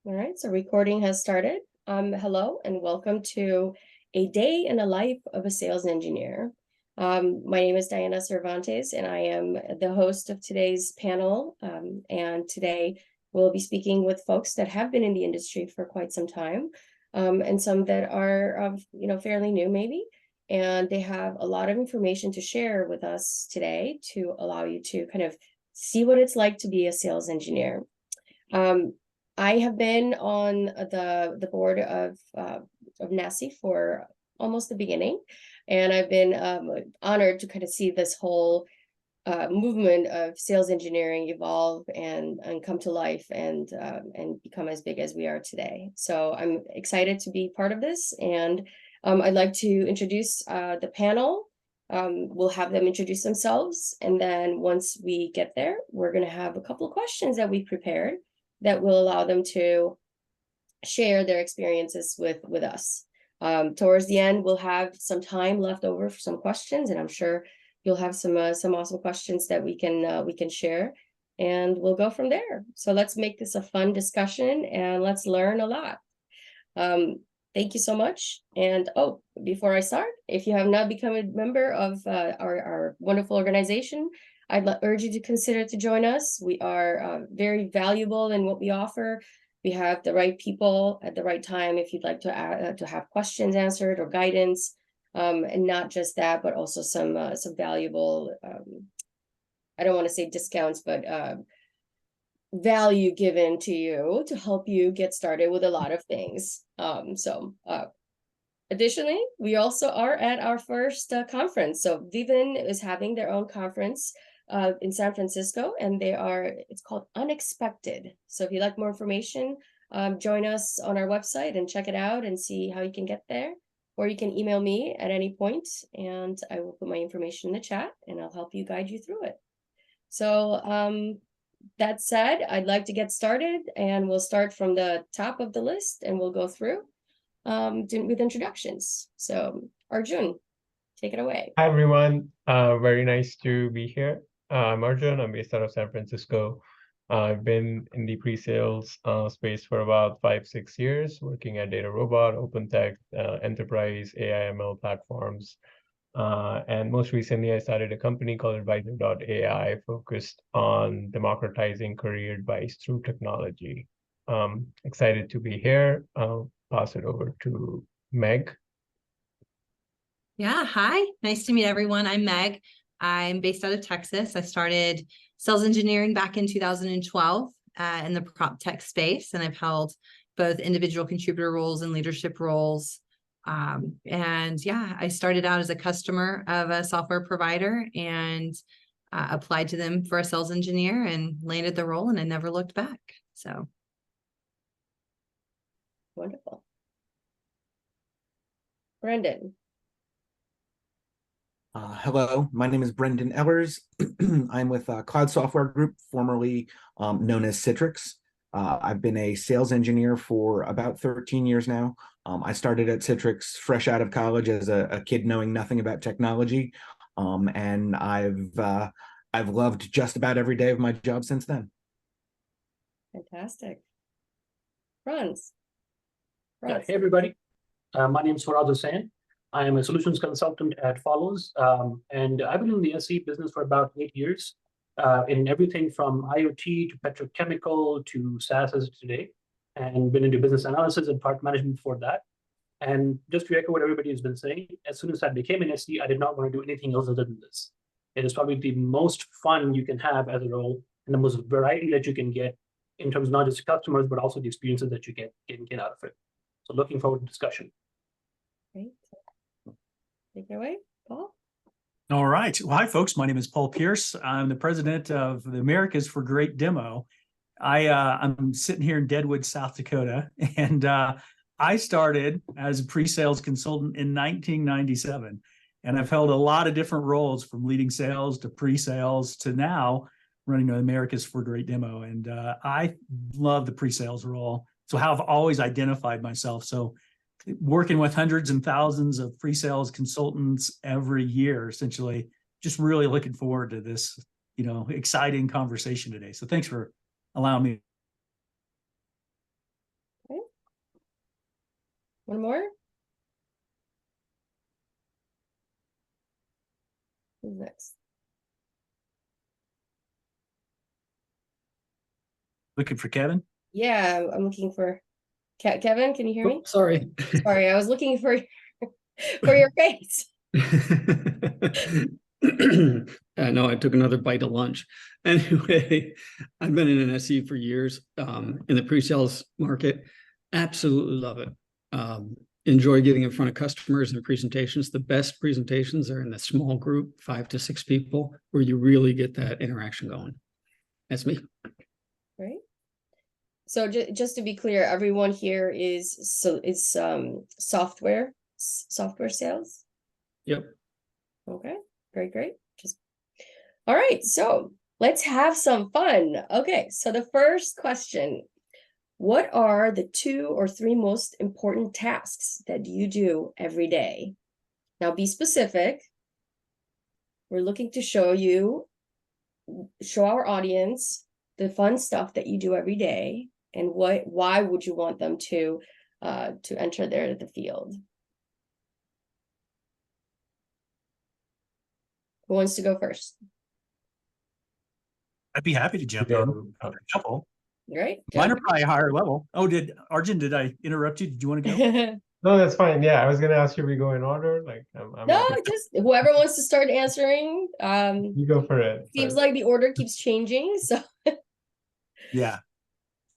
All right, so recording has started. Hello and welcome to a day in the life of a sales engineer. My name is Diana Cervantes and I am the host of today's panel. And today we'll be speaking with folks that have been in the industry for quite some time, and some that are fairly new maybe. And they have a lot of information to share with us today to allow you to kind of see what it's like to be a sales engineer. I have been on the board of NAASE for almost the beginning, and I've been honored to kind of see this whole movement of sales engineering evolve and come to life and become as big as we are today. So I'm excited to be part of this, and I'd like to introduce the panel. We'll have them introduce themselves, and then once we get there, we're going to have a couple of questions that we prepared that will allow them to share their experiences with us. Towards the end, we'll have some time left over for some questions, and I'm sure you'll have some awesome questions that we can share, and we'll go from there. So let's make this a fun discussion, and let's learn a lot. Thank you so much. And before I start, if you have not become a member of our wonderful organization, I'd urge you to consider to join us. We are very valuable in what we offer. We have the right people at the right time if you'd like to have questions answered or guidance, and not just that, but also some valuable, I don't want to say discounts, but value given to you to help you get started with a lot of things. Additionally, we also are at our first conference. So Vivin is having their own conference in San Francisco, and it's called Unexpected. So if you'd like more information, join us on our website and check it out and see how you can get there. Or you can email me at any point, and I will put my information in the chat, and I'll help you guide you through it. So that said, I'd like to get started, and we'll start from the top of the list, and we'll go through with introductions. So Arjun, take it away. Hi, everyone. Very nice to be here. I'm Arjun. I'm based out of San Francisco. I've been in the pre-sales space for about 5-6 years, working at Data Robot, OpenTech, enterprise AI/ML platforms. And most recently, I started a company called Advisor.ai, focused on democratizing career advice through technology. Excited to be here. I'll pass it over to Meg. Yeah, hi. Nice to meet everyone. I'm Meg. I'm based out of Texas. I started sales engineering back in 2012 in the prop tech space, and I've held both individual contributor roles and leadership roles. And yeah, I started out as a customer of a software provider and applied to them for a sales engineer and landed the role, and I never looked back. So wonderful. Brendan. Hello, my name is Brendan Ellers. I'm with Cloud Software Group, formerly known as Citrix. I've been a sales engineer for about 13 years now. I started at Citrix fresh out of college as a kid knowing nothing about technology, and I've loved just about every day of my job since then. Fantastic. Franz. Hey, everybody. My name is Faraz Hussain. I am a solutions consultant at Follows, and I've been in the SE business for about 8 years, in everything from IoT to petrochemical to SaaS as of today, and been into business analysis and product management for that. And just to echo what everybody has been saying, as soon as I became an SE, I did not want to do anything else other than this. It is probably the most fun you can have as a role and the most variety that you can get in terms of not just customers, but also the experiences that you get out of it. So looking forward to discussion. Great. Take it away, Paul. All right. Well, hi, folks. My name is Paul Pierce. I'm the president of the Americas for Great Demo. I'm sitting here in Deadwood, South Dakota, and I started as a pre-sales consultant in 1997, and I've held a lot of different roles, from leading sales to pre-sales to now running the Americas for Great Demo. And I love the pre-sales role. So how I've always identified myself. So working with hundreds and thousands of pre-sales consultants every year, essentially, just really looking forward to this, exciting conversation today. So thanks for allowing me One more? Who's next? Looking for Kevin? Yeah, I'm looking for Kevin, can you hear me? Oh, sorry. Sorry, I was looking for for your face. No, I took another bite of lunch. Anyway, I've been in an SE for years, in the pre-sales market. Absolutely love it. Enjoy getting in front of customers and presentations. The best presentations are in the small group, 5 to 6 people, where you really get that interaction going. That's me. Right. So just to be clear, everyone here is software sales. Yep. Okay, great. Just all right. So let's have some fun. Okay, so the first question: what are the 2 or 3 most important tasks that you do every day? Now, be specific. We're looking to show our audience the fun stuff that you do every day, and why would you want them to enter the field? Who wants to go first? I'd be happy to jump in. A couple. Right. Mine are probably higher level. Oh, Arjun, did I interrupt you? Did you want to go? No, that's fine. Yeah, I was gonna ask you if we go in order. Like, I'm No, happy. just whoever wants to start answering. You go for it. Seems like the order keeps changing. So Yeah.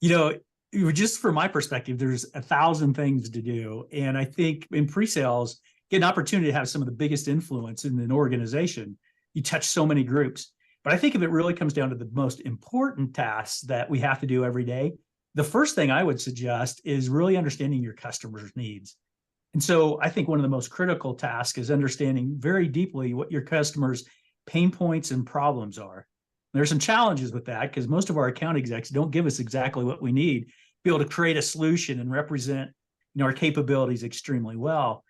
Just from my perspective, there's 1,000 things to do. And I think in pre-sales, get an opportunity to have some of the biggest influence in an organization. You touch so many groups. But I think if it really comes down to the most important tasks that we have to do every day, the first thing I would suggest is really understanding your customers' needs. And so I think one of the most critical tasks is understanding very deeply what your customers' pain points and problems are. There's some challenges with that because most of our account execs don't give us exactly what we need to be able to create a solution and represent our capabilities extremely well.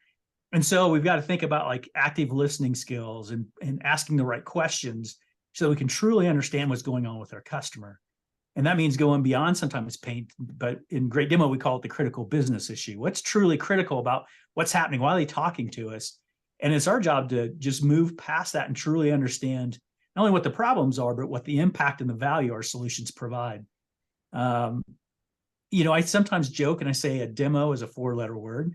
And so we've got to think about like active listening skills and asking the right questions so that we can truly understand what's going on with our customer. And that means going beyond sometimes pain, but in Great Demo, we call it the critical business issue. What's truly critical about what's happening? Why are they talking to us? And it's our job to just move past that and truly understand not only what the problems are, but what the impact and the value our solutions provide. I sometimes joke and I say a demo is a 4-letter word.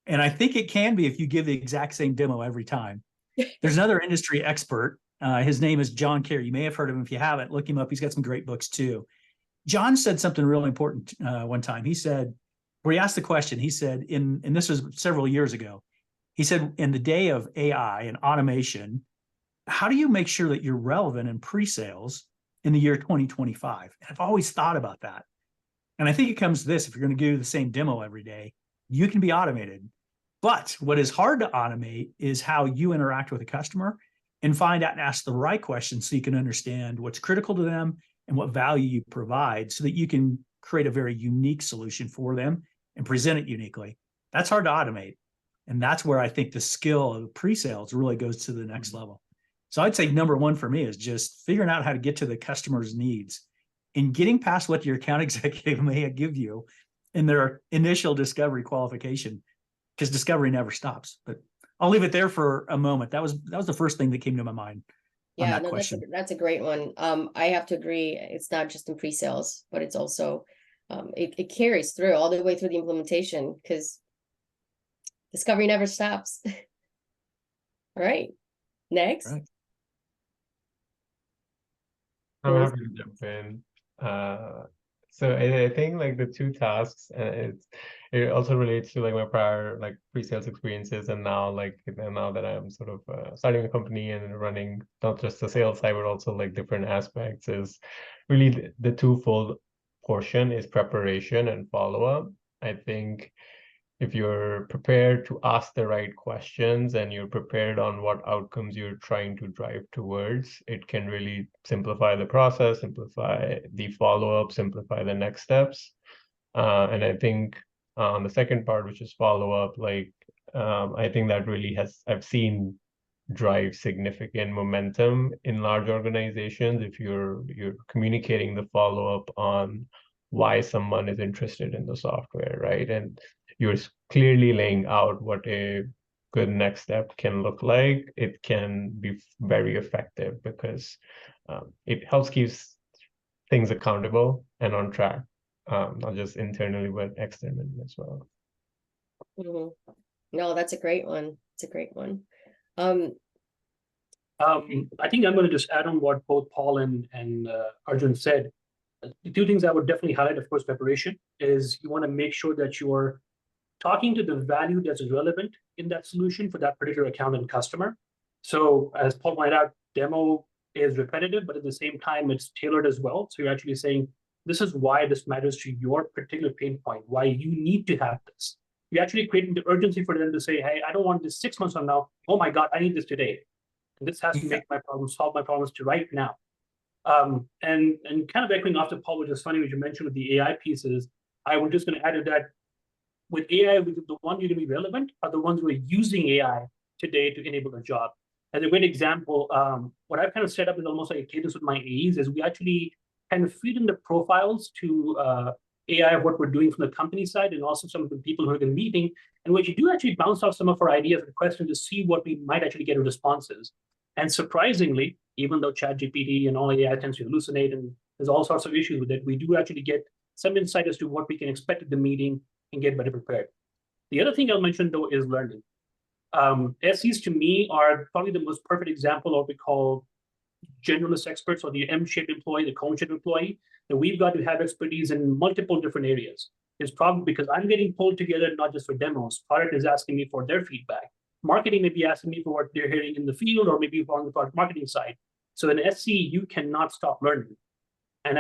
And I think it can be if you give the exact same demo every time. There's another industry expert. His name is John Kerr. You may have heard of him. If you haven't, look him up. He's got some great books too. John said something really important one time. He said, where he asked the question, he said, and this was several years ago, he said, in the day of AI and automation, how do you make sure that you're relevant in pre-sales in the year 2025? And I've always thought about that. And I think it comes to this: if you're going to do the same demo every day, you can be automated. But what is hard to automate is how you interact with a customer and find out and ask the right questions so you can understand what's critical to them and what value you provide so that you can create a very unique solution for them and present it uniquely. That's hard to automate. And that's where I think the skill of pre-sales really goes to the next level. So I'd say number one for me is just figuring out how to get to the customer's needs and getting past what your account executive may give you in their initial discovery qualification, because discovery never stops. But I'll leave it there for a moment. That was the first thing that came to my mind. yeah, no, that's a great one. I have to agree. It's not just in pre-sales, but it's also it carries through all the way through the implementation because discovery never stops. All right, next. Right. I'm happy to jump in. So I think like the 2 tasks, it also relates to like my prior like pre-sales experiences, and now that I'm sort of starting a company and running not just the sales side but also like different aspects, is really the twofold portion is preparation and follow-up. I think if you're prepared to ask the right questions and you're prepared on what outcomes you're trying to drive towards, it can really simplify the process, simplify the follow-up, simplify the next steps. And I think on the second part, which is follow-up, I think that really I've seen drive significant momentum in large organizations if you're communicating the follow-up on why someone is interested in the software, right? And you're clearly laying out what a good next step can look like, it can be very effective because it helps keeps things accountable and on track, not just internally, but externally as well. Mhm. No, that's a great one. It's a great one. I think I'm going to just add on what both Paul and Arjun said. The two things I would definitely highlight, of course, preparation is you want to make sure that you're talking to the value that's relevant in that solution for that particular account and customer. So as Paul pointed out, demo is repetitive, but at the same time, it's tailored as well. So you're actually saying, this is why this matters to your particular pain point, why you need to have this. You're actually creating the urgency for them to say, hey, I don't want this 6 months from now. Oh my God, I need this today. And this has to make my problem, solve my problems to right now. And kind of echoing after Paul, which is funny, which you mentioned with the AI pieces, I was just going to add to that. With AI, the ones you're going to be relevant are the ones who are using AI today to enable a job. As a great example, what I've kind of set up is almost like a cadence with my AEs is we actually kind of feed in the profiles to AI of what we're doing from the company side and also some of the people who are in the meeting, and what you do actually bounce off some of our ideas and questions to see what we might actually get in responses. And surprisingly, even though ChatGPT and all AI tends to hallucinate and there's all sorts of issues with it, we do actually get some insight as to what we can expect at the meeting and get better prepared. The other thing I'll mention though is learning. SEs to me are probably the most perfect example of what we call generalist experts, or the M-shaped employee, the cone-shaped employee, that we've got to have expertise in multiple different areas. It's probably because I'm getting pulled together not just for demos. Product is asking me for their feedback. Marketing may be asking me for what they're hearing in the field, or maybe on the product marketing side. So in SE, you cannot stop learning. And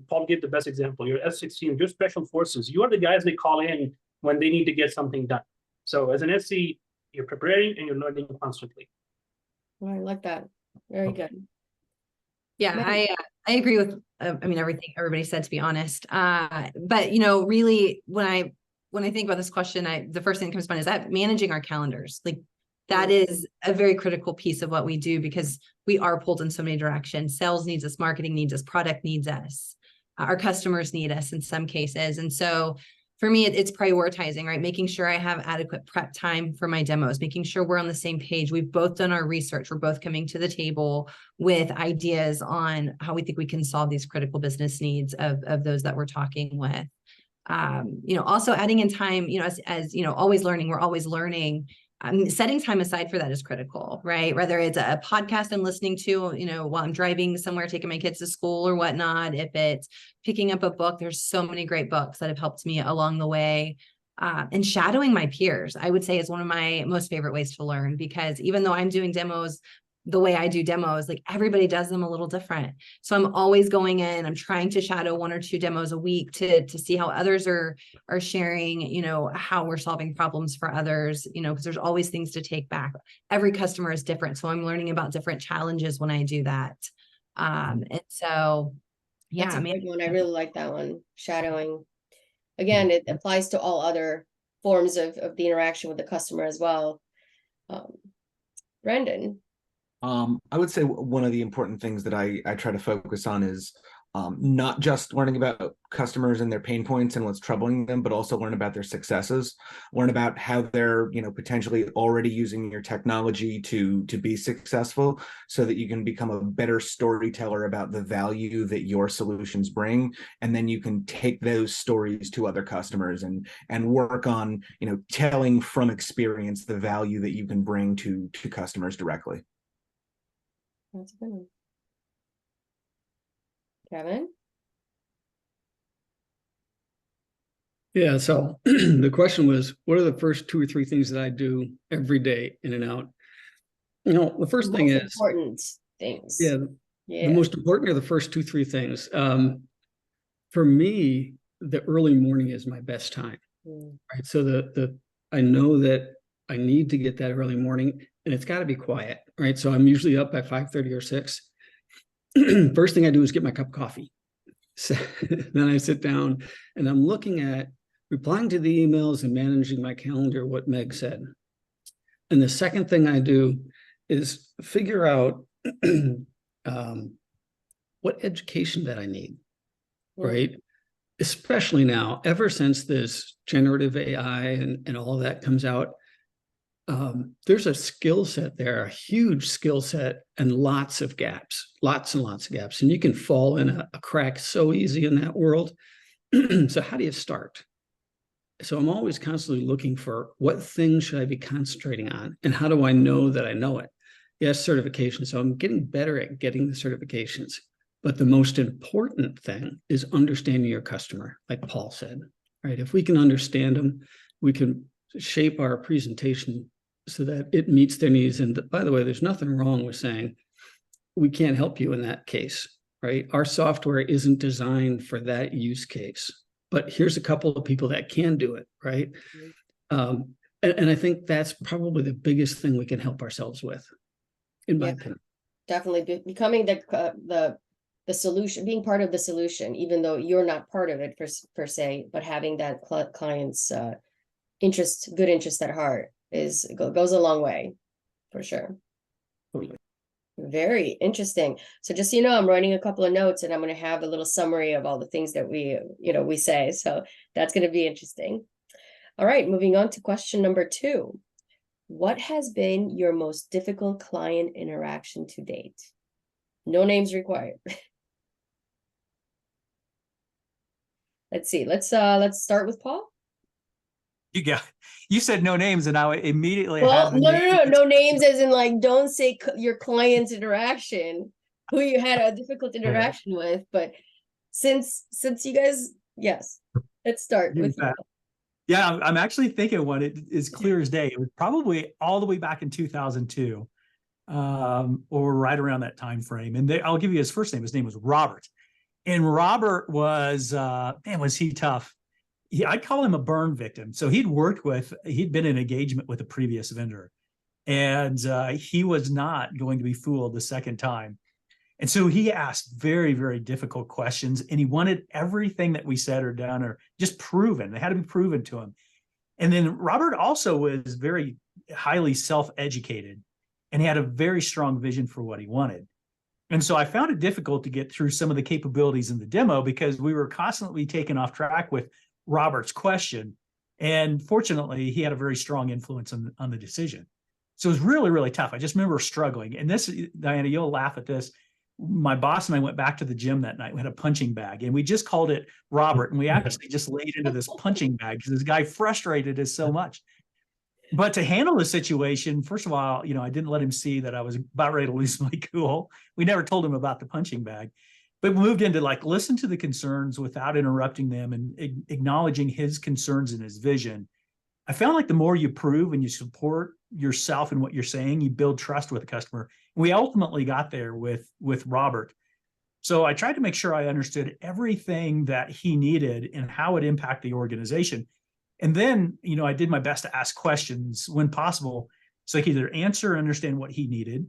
Paul gave the best example, your F-16, your special forces, you are the guys they call in when they need to get something done. So as an SE, you're preparing and you're learning constantly. Oh, I like that. Very good. Yeah, Meg. I agree with I mean everything everybody said, to be honest. But you know, really when I think about this question, the first thing that comes to mind is that managing our calendars. Like that is a very critical piece of what we do because we are pulled in so many directions. Sales needs us, marketing needs us, product needs us, our customers need us in some cases. And so for me, it's prioritizing, right? Making sure I have adequate prep time for my demos, making sure we're on the same page. We've both done our research. We're both coming to the table with ideas on how we think we can solve these critical business needs of those that we're talking with. You know, also adding in time, you know, as you know, always learning, we're always learning. Setting time aside for that is critical, right? Whether it's a podcast I'm listening to, you know, while I'm driving somewhere, taking my kids to school or whatnot, if it's picking up a book, there's so many great books that have helped me along the way. And shadowing my peers, I would say, is one of my most favorite ways to learn, because even though I'm doing demos the way I do demos, like everybody does them a little different. So I'm always going in, I'm trying to shadow 1 or 2 demos a week to see how others are sharing, you know, how we're solving problems for others, you know, because there's always things to take back. Every customer is different. So I'm learning about different challenges when I do that. And so, yeah, That's a good one. I really like that one. Shadowing. Again, it applies to all other forms of the interaction with the customer as well. Brendan. I would say one of the important things that I try to focus on is not just learning about customers and their pain points and what's troubling them, but also learn about their successes, learn about how they're, you know, potentially already using your technology to be successful, so that you can become a better storyteller about the value that your solutions bring. And then you can take those stories to other customers and work on, you know, telling from experience the value that you can bring to customers directly. That's a good one. Kevin? Yeah, so the question was, what are the first 2 or 3 things that I do every day in and out? You know, the first thing is important things. Yeah, the most important are the first 2, 3 things. For me, the early morning is my best time. Right. So I know that I need to get that early morning, and it's got to be quiet, right? So I'm usually up by 5:30 or 6. First thing I do is get my cup of coffee. So then I sit down and I'm looking at replying to the emails and managing my calendar, what Meg said. And the second thing I do is figure out what education that I need, right? especially now, ever since this generative AI and all of that comes out, there's a skill set there, a huge skill set, and lots of gaps, lots and lots of gaps. And you can fall in a crack so easy in that world. So how do you start? So I'm always constantly looking for what things should I be concentrating on, and how do I know that I know it? Yes, certification. So I'm getting better at getting the certifications. But the most important thing is understanding your customer, like Paul said, right? If we can understand them, we can shape our presentation so that it meets their needs. And by the way, there's nothing wrong with saying, we can't help you in that case, right? Our software isn't designed for that use case, but here's a couple of people that can do it, right? And I think that's probably the biggest thing we can help ourselves with, in my opinion. Definitely becoming the solution, being part of the solution, even though you're not part of it per se, but having that client's good interest at heart goes a long way, for sure. Totally. Very interesting. So just so you know, I'm writing a couple of notes, and I'm going to have a little summary of all the things that we say. So that's going to be interesting. All right, moving on to question number 2. What has been your most difficult client interaction to date? No names required. Let's see. Let's start with Paul. You said no names, and I immediately Well, had no names, as in like don't say your client's interaction, who you had a difficult interaction with. But since you guys, yes, let's start with you. Yeah, I'm actually thinking one. It is clear as day. It was probably all the way back in 2002, or right around that time frame. And I'll give you his first name. His name was Robert, and Robert was was he tough? I'd call him a burn victim. So he'd been in engagement with a previous vendor, and he was not going to be fooled the second time. And so he asked very, very difficult questions, and he wanted everything that we said or done or just proven. They had to be proven to him. And then Robert also was very highly self-educated, and he had a very strong vision for what he wanted. And so I found it difficult to get through some of the capabilities in the demo because we were constantly taken off track with Robert's question. And fortunately, he had a very strong influence on the decision. So it was really, really tough. I just remember struggling. And this, Diana, you'll laugh at this. My boss and I went back to the gym that night. We had a punching bag, and we just called it Robert. And we actually just laid into this punching bag because this guy frustrated us so much. But to handle the situation, first of all, I didn't let him see that I was about ready to lose my cool. We never told him about the punching bag, but we moved into listen to the concerns without interrupting them and acknowledging his concerns and his vision. I found like the more you prove and you support yourself and what you're saying, you build trust with the customer. We ultimately got there with Robert. So I tried to make sure I understood everything that he needed and how it impacted the organization. And then, I did my best to ask questions when possible, so I could either answer or understand what he needed,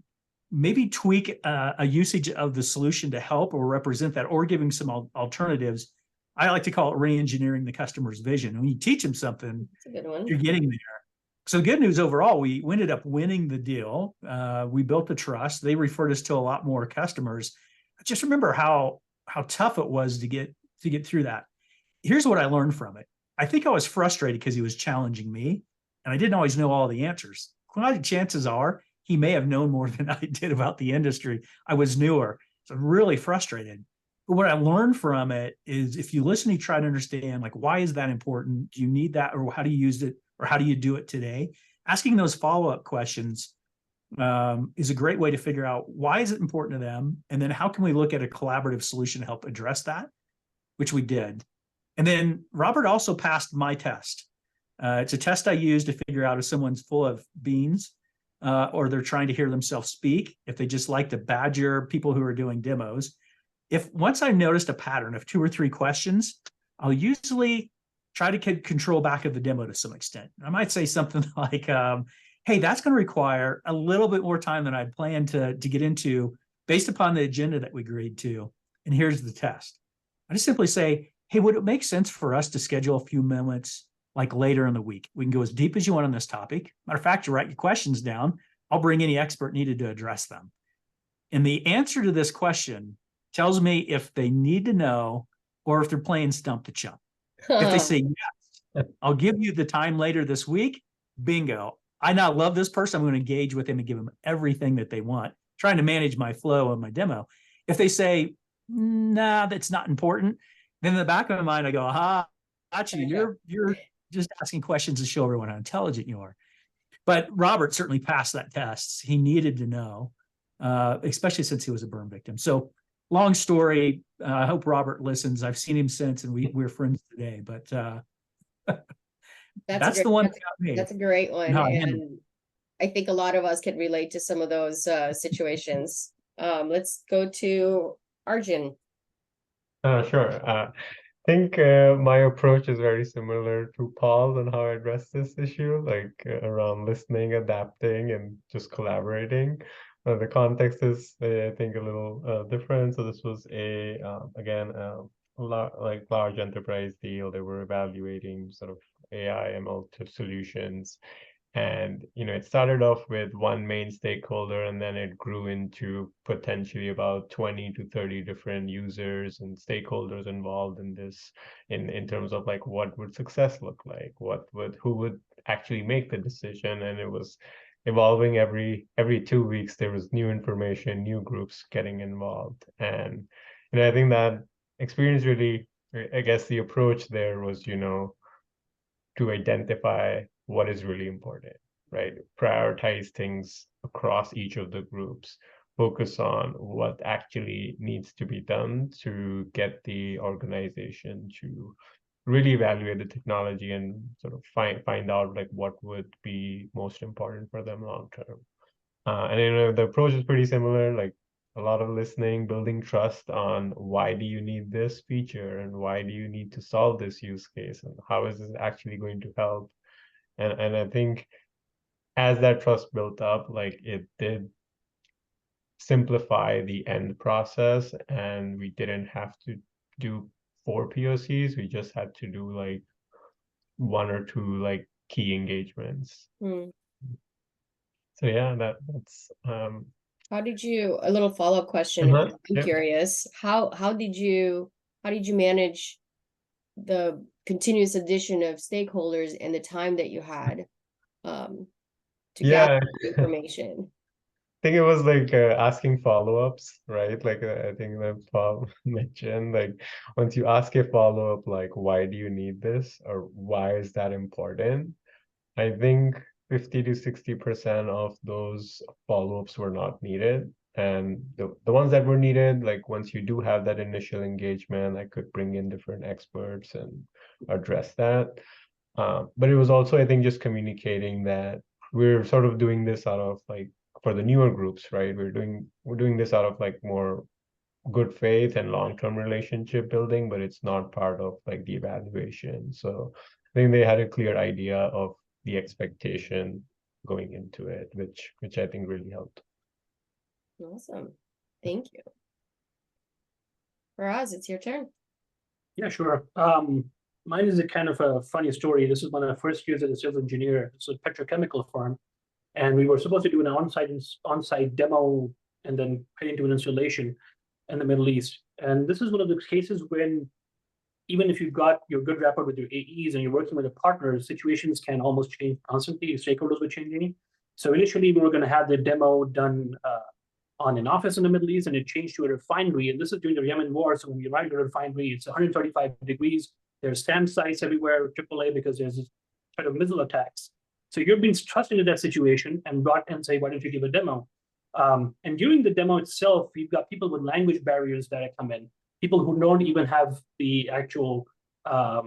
maybe tweak a usage of the solution to help or represent that, or giving some alternatives. I like to call it re-engineering the customer's vision. When you teach them something, That's a good one. you're getting there. So good news overall, we ended up winning the deal. We built the trust. They referred us to a lot more customers. I just remember how tough it was to get through that. Here's what I learned from it. I think I was frustrated because he was challenging me, and I didn't always know all the answers. Chances are he may have known more than I did about the industry. I was newer, so I'm really frustrated. But what I learned from it is, if you listen, you try to understand, why is that important? Do you need that, or how do you use it, or how do you do it today? Asking those follow-up questions is a great way to figure out why is it important to them, and then how can we look at a collaborative solution to help address that, which we did. And then Robert also passed my test. It's a test I use to figure out if someone's full of beans or they're trying to hear themselves speak, if they just like to badger people who are doing demos. Once I noticed a pattern of 2 or 3 questions, I'll usually try to control back of the demo to some extent. I might say something like, hey, that's going to require a little bit more time than I'd planned to get into based upon the agenda that we agreed to. And here's the test. I just simply say, hey, would it make sense for us to schedule a few moments later in the week? We can go as deep as you want on this topic. Matter of fact, you write your questions down. I'll bring any expert needed to address them. And the answer to this question tells me if they need to know or if they're playing stump the chump. If they say, yes, I'll give you the time later this week, bingo. I now love this person. I'm going to engage with him and give them everything that they want, trying to manage my flow of my demo. If they say, nah, that's not important, then in the back of my mind, I go, aha, gotcha. You're just asking questions to show everyone how intelligent you are. But Robert certainly passed that test. He needed to know, especially since he was a burn victim. So long story. I hope Robert listens. I've seen him since, and we're friends today. But that's the one that got me. That's a great one. No, And I think a lot of us can relate to some of those situations. Let's go to Arjun. Sure. I think my approach is very similar to Paul's and how I address this issue, like around listening, adapting, and just collaborating. The context is, I think, a little different. So this was again, large enterprise deal. They were evaluating sort of AI ML solutions. And, it started off with one main stakeholder, and then it grew into potentially about 20 to 30 different users and stakeholders involved in this, in terms of like, what would success look like? Who would actually make the decision? And it was evolving every 2 weeks. There was new information, new groups getting involved. And, I think that experience really, I guess the approach there was, to identify what is really important, right? Prioritize things across each of the groups, focus on what actually needs to be done to get the organization to really evaluate the technology and sort of find out like what would be most important for them long term. And the approach is pretty similar, like a lot of listening, building trust on why do you need this feature and why do you need to solve this use case and how is this actually going to help. And I think as that trust built up, like it did simplify the end process, and we didn't have to do 4 POCs. We just had to do like 1 or 2 like key engagements. Hmm. So yeah, that's How did you, a little follow-up question, I'm yeah. curious, how did you manage the continuous addition of stakeholders and the time that you had to gather information? I think it was like asking follow-ups, right? Like I think that Paul mentioned, like once you ask a follow-up, like why do you need this or why is that important? I think 50 to 60% of those follow-ups were not needed. And the ones that were needed, like once you do have that initial engagement, I could bring in different experts and address that. But it was also, I think, just communicating that we're sort of doing this out of like, for the newer groups, right? We're doing this out of like more good faith and long-term relationship building, but it's not part of like the evaluation. So I think they had a clear idea of the expectation going into it, which I think really helped. Awesome. Thank you. Faraz, it's your turn. Yeah, sure. Mine is a kind of a funny story. This is when I first years as a sales engineer. It's a petrochemical firm, and we were supposed to do an on-site demo and then head into an installation in the Middle East. And this is one of those cases when even if you've got your good rapport with your AEs and you're working with a partner, situations can almost change constantly. Stakeholders were changing. So initially we were going to have the demo done on an office in the Middle East, and it changed to a refinery. And this is during the Yemen war. So when you arrive at a refinery, it's 135 degrees. There's stand sites everywhere, AAA, because there's this threat of missile attacks. So you're being thrust into that situation and brought in and say, why don't you give a demo? And during the demo itself, you've got people with language barriers that come in, people who don't even have the actual, I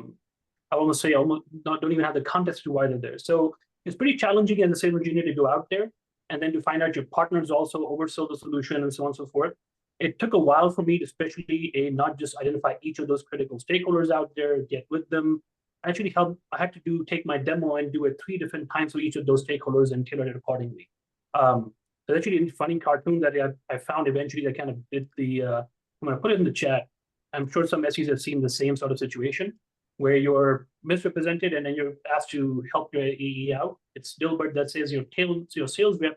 want to say, don't even have the context to why they're there. So it's pretty challenging as a sales engineer to go out there and then to find out your partners also oversell the solution and so on and so forth. It took a while for me to especially not just identify each of those critical stakeholders out there, get with them. I had to take my demo and do it 3 different times for each of those stakeholders and tailor it accordingly. There's actually a funny cartoon that I found eventually that kind of did the, I'm going to put it in the chat. I'm sure some SEs have seen the same sort of situation where you're misrepresented and then you're asked to help your AE out. It's Dilbert that says your sales rep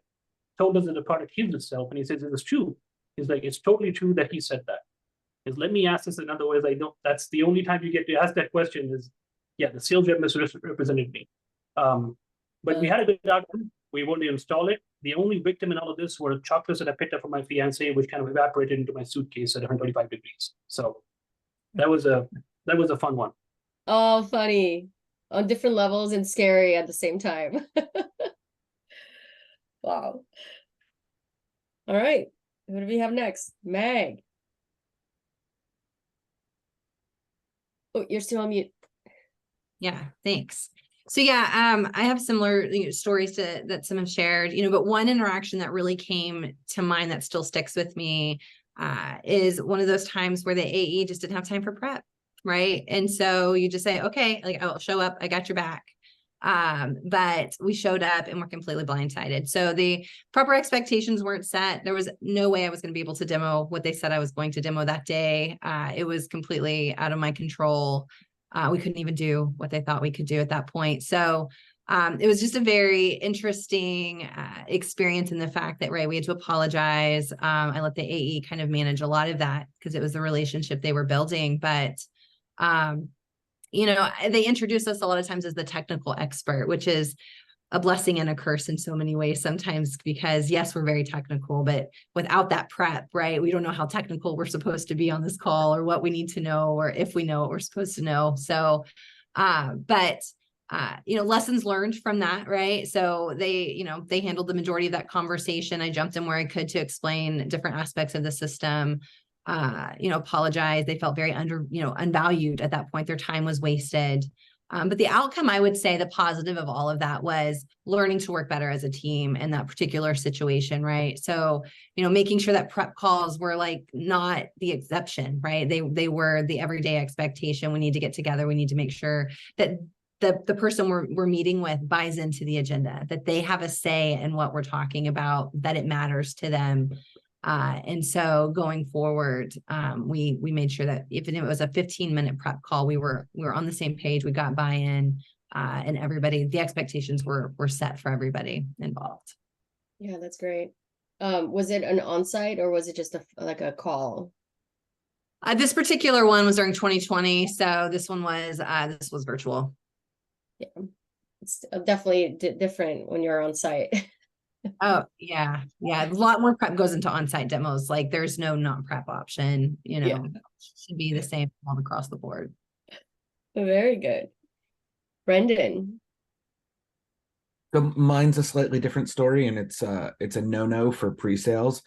told us that the product heals itself, and he says it is true. He's like, it's totally true that he said that. is let me ask this in other ways. I don't, that's the only time you get to ask that question is, yeah, the sales rep misrepresented me. But we had a good outcome. We wanted to install it. The only victim in all of this were chocolates that I picked up from my fiance, which kind of evaporated into my suitcase at 125 degrees. So that was a fun one. Oh, funny. On different levels and scary at the same time. Wow. All right. Who do we have next? Meg. Oh, you're still on mute. Yeah, thanks. So yeah, I have similar stories that some have shared, but one interaction that really came to mind that still sticks with me is one of those times where the AE just didn't have time for prep, right? And so you just say, okay, like I'll show up, I got your back. But we showed up and we're completely blindsided. So the proper expectations weren't set. There was no way I was going to be able to demo what they said I was going to demo that day. It was completely out of my control. We couldn't even do what they thought we could do at that point. So it was just a very interesting experience in the fact that, right, we had to apologize. I let the AE kind of manage a lot of that because it was the relationship they were building. But they introduce us a lot of times as the technical expert, which is a blessing and a curse in so many ways sometimes, because yes, we're very technical, but without that prep, right, we don't know how technical we're supposed to be on this call or what we need to know, or if we know what we're supposed to know. So, lessons learned from that, right? So they handled the majority of that conversation. I jumped in where I could to explain different aspects of the system. Apologize. They felt very unvalued at that point. Their time was wasted. But the outcome, I would say the positive of all of that was learning to work better as a team in that particular situation, right? So, making sure that prep calls were like not the exception, right? They were the everyday expectation. We need to get together. We need to make sure that the person we're meeting with buys into the agenda, that they have a say in what we're talking about, that it matters to them. And so going forward, we made sure that if it was a 15-minute prep call, we were on the same page. We got buy-in, and the expectations were set for everybody involved. Yeah, that's great. Was it an on-site or was it just a call? This particular one was during 2020, so this was virtual. Yeah, it's definitely different when you're on site. Oh, yeah. A lot more prep goes into on-site demos. Like there's no non-prep option, should be the same all across the board. Very good. Brendan. So mine's a slightly different story, and it's a no-no for pre-sales,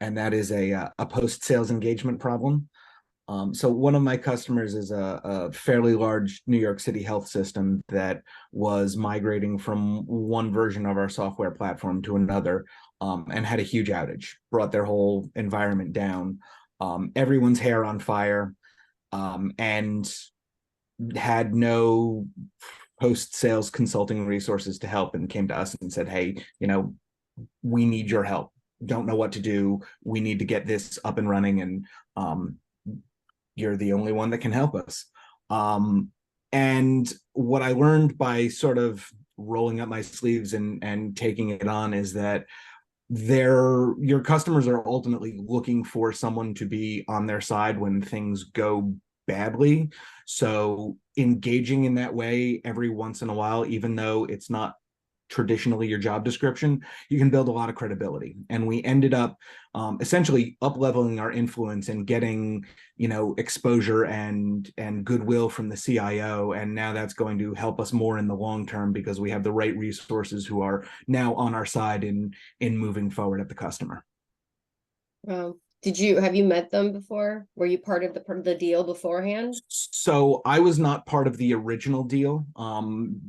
and that is a post-sales engagement problem. So one of my customers is a fairly large New York City health system that was migrating from one version of our software platform to another, and had a huge outage, brought their whole environment down, everyone's hair on fire, and had no post-sales consulting resources to help, and came to us and said, hey, we need your help. Don't know what to do. We need to get this up and running, and you're the only one that can help us. And what I learned by sort of rolling up my sleeves and taking it on is that your customers are ultimately looking for someone to be on their side when things go badly. So engaging in that way every once in a while, even though it's not traditionally your job description, you can build a lot of credibility. And we ended up essentially up-leveling our influence and getting, exposure and goodwill from the CIO. And now that's going to help us more in the long term because we have the right resources who are now on our side in moving forward at the customer. Have you met them before? Were you part of the deal beforehand? So I was not part of the original deal.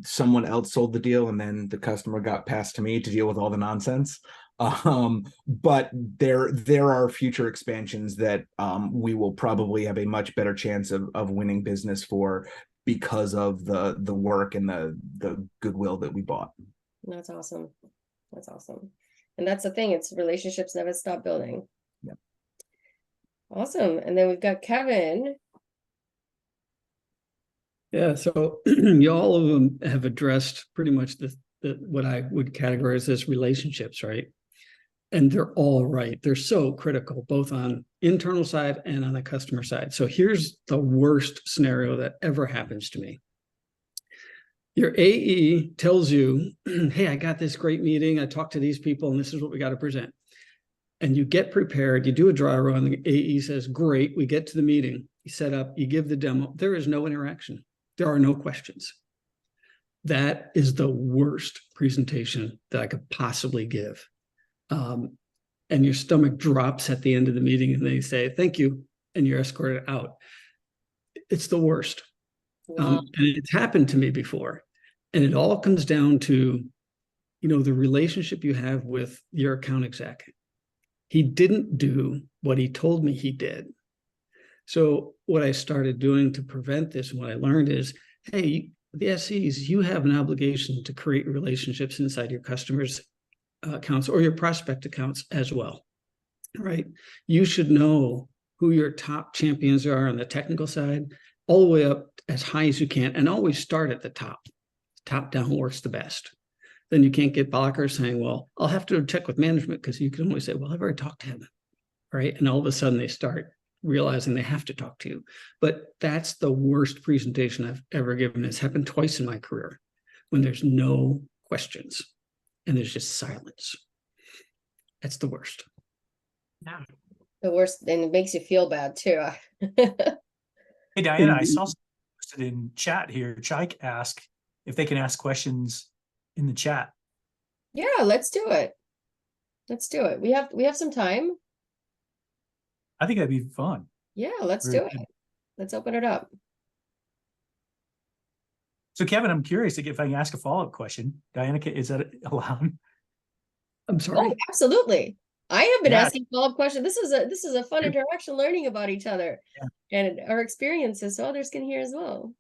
Someone else sold the deal, and then the customer got passed to me to deal with all the nonsense. But there are future expansions that we will probably have a much better chance of winning business for because of the work and the goodwill that we bought. That's awesome. That's awesome. And that's the thing, it's relationships never stop building. Yep. Awesome. And then we've got Kevin. Yeah, so all of them have addressed pretty much what I would categorize as relationships, right? And they're all right. They're so critical, both on internal side and on the customer side. So here's the worst scenario that ever happens to me. Your AE tells you, hey, I got this great meeting. I talked to these people and this is what we got to present. And you get prepared, you do a dry run, the AE says, great, we get to the meeting, you set up, you give the demo. There is no interaction. There are no questions. That is the worst presentation that I could possibly give. And your stomach drops at the end of the meeting and they say, thank you, and you're escorted out. It's the worst. Wow. And it's happened to me before. And it all comes down to, the relationship you have with your account exec. He didn't do what he told me he did. So what I started doing to prevent this and what I learned is, hey, the SEs, you have an obligation to create relationships inside your customers' accounts or your prospect accounts as well, right? You should know who your top champions are on the technical side, all the way up as high as you can, and always start at the top. Top down works the best. Then you can't get blockers saying, well, I'll have to check with management, because you can always say, well, I've already talked to him, right? And all of a sudden they start realizing they have to talk to you. But that's the worst presentation I've ever given. It's happened twice in my career, when there's no questions and there's just silence. That's the worst. Yeah. The worst, and it makes you feel bad too. Hey, Diana, I saw posted in chat here. Chike asked if they can ask questions in the chat. Yeah, let's do it. Let's do it. We have some time. I think that'd be fun. Yeah, let's Very do it. good. Let's open it up. So, Kevin, I'm curious if I can ask a follow-up question. Diana, is that allowed? I'm sorry. Oh, absolutely. I have been Yeah. asking follow-up questions. This is a fun interaction, learning about each other and our experiences, so others can hear as well.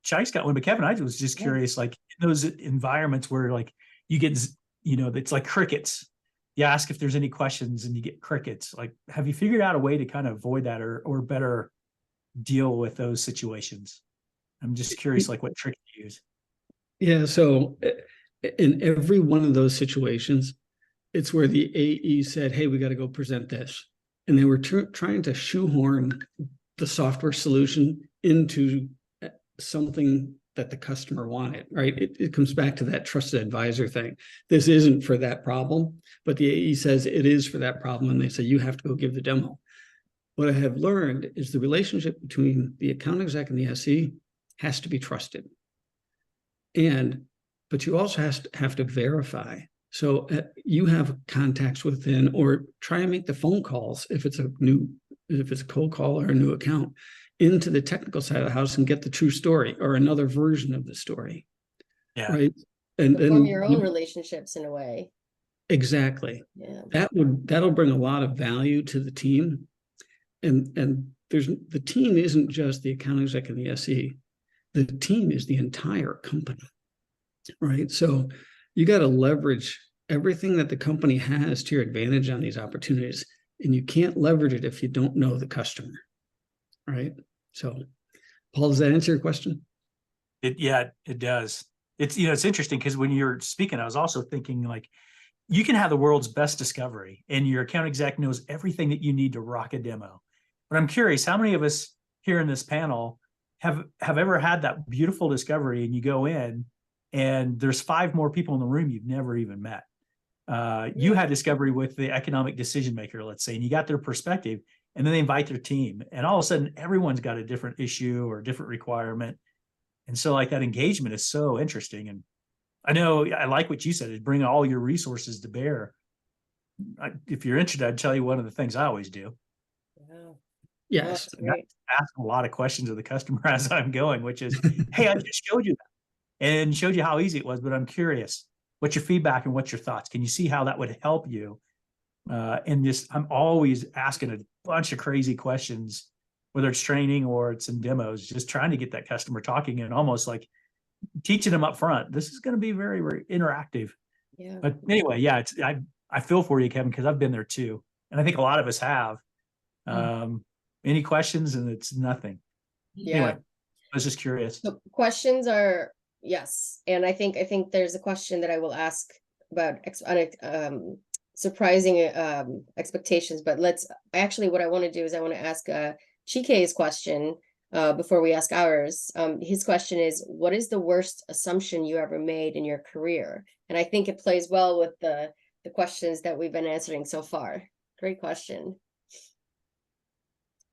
Chike's got one, but Kevin, I was just curious, like in those environments where like you get, it's like crickets. You ask if there's any questions and you get crickets. Like, have you figured out a way to kind of avoid that or better deal with those situations? I'm just curious, like what trick you use. Yeah, so in every one of those situations, it's where the AE said, hey, we got to go present this. And they were trying to shoehorn the software solution into something that the customer wanted, right? It comes back to that trusted advisor thing. This isn't for that problem, but the AE says it is for that problem. And they say, you have to go give the demo. What I have learned is the relationship between the account exec and the SE has to be trusted. But you also have to verify. So you have contacts within, or try and make the phone calls if it's a cold call or a new account, into the technical side of the house and get the true story or another version of the story. Yeah. Right. And then form your own relationships in a way. Exactly. Yeah. That'll bring a lot of value to the team. And the team isn't just the account exec and the SE. The team is the entire company. Right. So you got to leverage everything that the company has to your advantage on these opportunities. And you can't leverage it if you don't know the customer. Right. So, Paul, does that answer your question? It does. It's interesting because when you're speaking, I was also thinking like you can have the world's best discovery and your account exec knows everything that you need to rock a demo. But I'm curious, how many of us here in this panel have ever had that beautiful discovery and you go in and there's 5 more people in the room you've never even met. You had discovery with the economic decision maker, let's say, and you got their perspective, and then they invite their team, and all of a sudden everyone's got a different issue or a different requirement. And so like that engagement is so interesting. And I know I like what you said, is bring all your resources to bear. If you're interested, I'd tell you one of the things I always do. Wow. Yes. Ask a lot of questions of the customer as I'm going, which is, hey, I just showed you that and showed you how easy it was, but I'm curious, what's your feedback and what's your thoughts? Can you see how that would help you? I'm always asking a bunch of crazy questions, whether it's training or it's in demos, just trying to get that customer talking and almost like teaching them up front. This is going to be very, very interactive. Yeah. But anyway, yeah, I feel for you, Kevin, because I've been there too. And I think a lot of us have. Any questions? And it's nothing. Yeah. Anyway, I was just curious. So questions are, yes. And I think there's a question that I will ask about surprising expectations, but what I want to do is I want to ask Chike's question before we ask ours. His question is, what is the worst assumption you ever made in your career? And I think it plays well with the questions that we've been answering so far. Great question.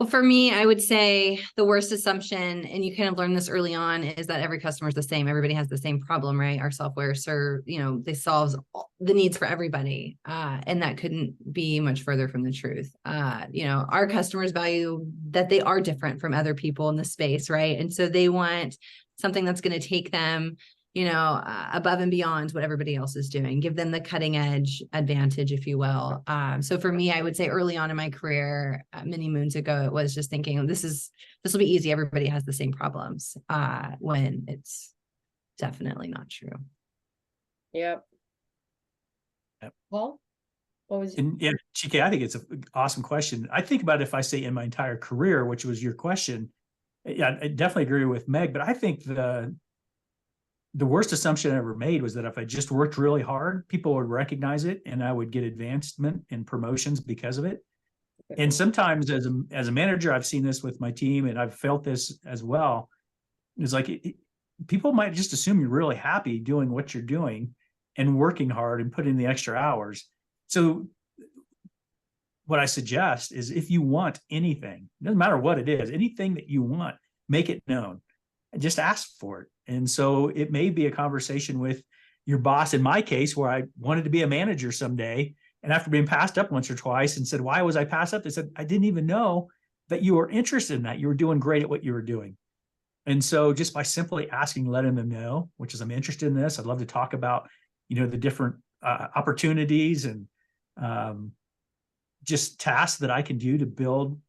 Well, for me, I would say the worst assumption, and you kind of learn this early on, is that every customer is the same. Everybody has the same problem, right? Our software they solves the needs for everybody. And that couldn't be much further from the truth. Our customers value that they are different from other people in the space, right? And so they want something that's going to take them, above and beyond what everybody else is doing, give them the cutting edge advantage, if you will. So for me, I would say early on in my career, many moons ago, it was just thinking, this will be easy. Everybody has the same problems, when it's definitely not true. Yep. Paul, what was you? Yeah, Chike, I think it's an awesome question. I think about if I say in my entire career, which was your question. Yeah, I definitely agree with Meg, but I think the worst assumption I ever made was that if I just worked really hard, people would recognize it and I would get advancement and promotions because of it. And sometimes as a manager, I've seen this with my team and I've felt this as well. It's like people might just assume you're really happy doing what you're doing and working hard and putting the extra hours. So what I suggest is if you want anything, it doesn't matter what it is, anything that you want, make it known and just ask for it. And so it may be a conversation with your boss. In my case, where I wanted to be a manager someday, and after being passed up once or twice and said, why was I passed up? They said, I didn't even know that you were interested in that. You were doing great at what you were doing. And so just by simply asking, letting them know, which is, I'm interested in this. I'd love to talk about, the different opportunities and just tasks that I can do to build,